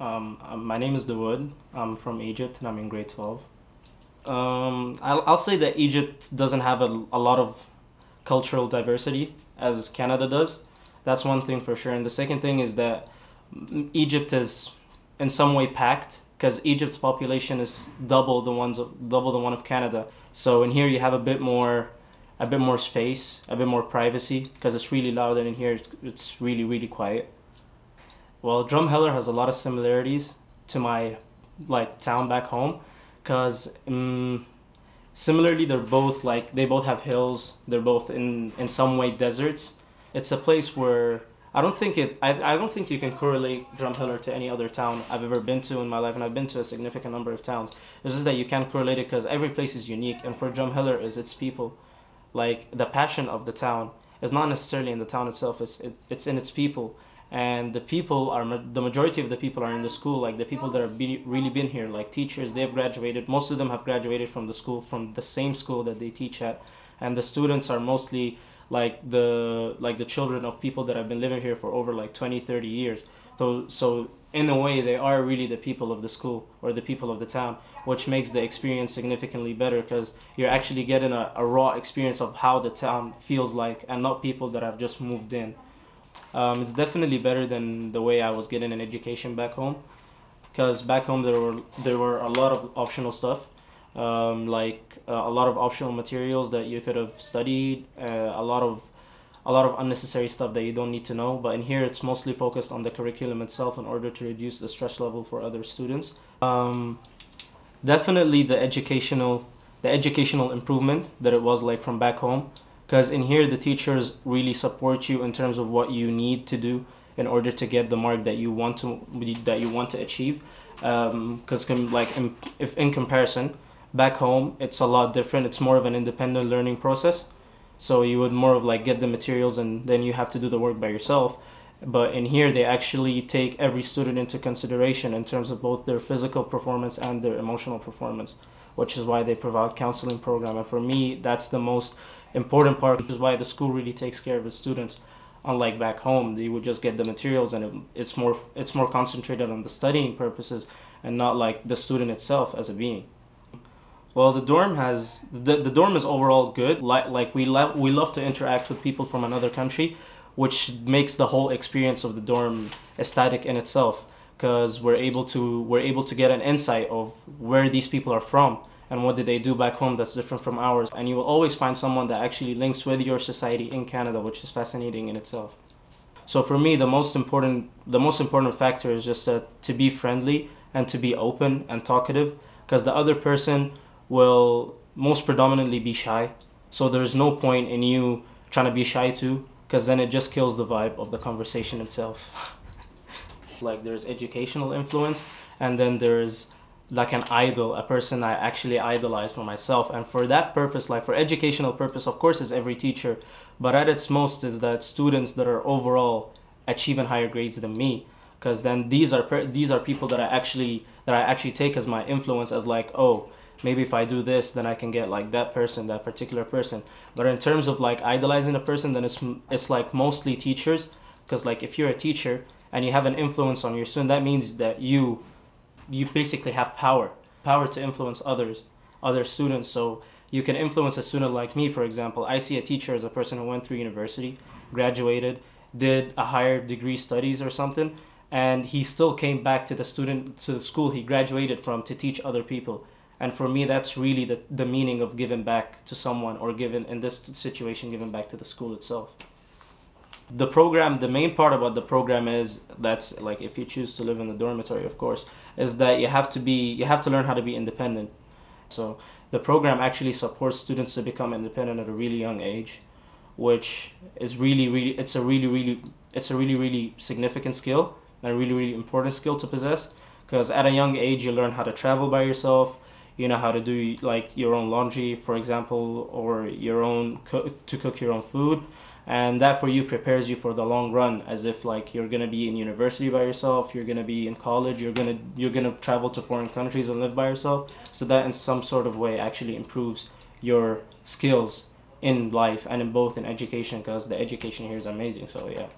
My name is Dawood. I'm from Egypt and I'm in grade 12. I'll say that Egypt doesn't have a lot of cultural diversity as Canada does. That's one thing for sure. And the second thing is that Egypt is in some way packed because Egypt's population is double the one of Canada. So in here you have a bit more space, a bit more privacy because it's really loud, and in here it's really quiet. Well, Drumheller has a lot of similarities to my town back home, because similarly they both have hills. They're both in some way deserts. It's a place where I don't think you can correlate Drumheller to any other town I've ever been to in my life, and I've been to a significant number of towns. It's just that you can't correlate it because every place is unique, and for Drumheller is its people. Like, the passion of the town is not necessarily in the town itself. It's in its people. And the majority of the people are in the school, like the people that have really been here, like teachers. They've graduated. Most of them have graduated from the same school that they teach at, and the students are mostly the children of people that have been living here for over 20-30 years. So in a way they are really the people of the school, or the people of the town, which makes the experience significantly better because you're actually getting a raw experience of how the town feels like, and not people that have just moved in. It's definitely better than the way I was getting an education back home, because back home there were a lot of optional stuff, a lot of optional materials that you could have studied, a lot of unnecessary stuff that you don't need to know. But in here it's mostly focused on the curriculum itself in order to reduce the stress level for other students. Definitely the educational improvement that it was from back home, because in here the teachers really support you in terms of what you need to do in order to get the mark that you want to achieve. Because if in comparison, back home it's a lot different. It's more of an independent learning process. So you would more of get the materials and then you have to do the work by yourself. But in here they actually take every student into consideration in terms of both their physical performance and their emotional performance, which is why they provide counseling program. And for me, that's the most important part, which is why the school really takes care of its students. Unlike back home, they would just get the materials, and it's more concentrated on the studying purposes and not the student itself as a being. Well, the dorm is overall good. We love to interact with people from another country, which makes the whole experience of the dorm ecstatic in itself, because we're able to get an insight of where these people are from and what did they do back home that's different from ours. And you will always find someone that actually links with your society in Canada, which is fascinating in itself. So for me, the most important factor is just to be friendly and to be open and talkative, because the other person will most predominantly be shy. So there's no point in you trying to be shy too, because then it just kills the vibe of the conversation itself. There's educational influence, and then there's an idol, a person I actually idolize for myself. And for that purpose, for educational purpose, of course, is every teacher, but at its most is that students that are overall achieving higher grades than me, because then these are people that I actually take as my influence, as oh, maybe if I do this, then I can get that particular person. But in terms of idolizing a person, then it's mostly teachers, because if you're a teacher and you have an influence on your student, that means that you basically have power to influence other students. So you can influence a student like me, for example. I see a teacher as a person who went through university, graduated, did a higher degree studies or something, and he still came back to the school he graduated from to teach other people. And for me, that's really the meaning of giving back to someone, or in this situation, giving back to the school itself. The main part about the program is that's if you choose to live in the dormitory, of course, is that you have to learn how to be independent. So the program actually supports students to become independent at a really young age, which is it's a really significant skill, and a really important skill to possess, because at a young age you learn how to travel by yourself. You know how to do your own laundry, for example, or to cook your own food. And that for you prepares you for the long run, as if you're gonna be in university by yourself, you're gonna be in college, you're gonna travel to foreign countries and live by yourself. So that in some sort of way actually improves your skills in life and in education, because the education here is amazing. So yeah.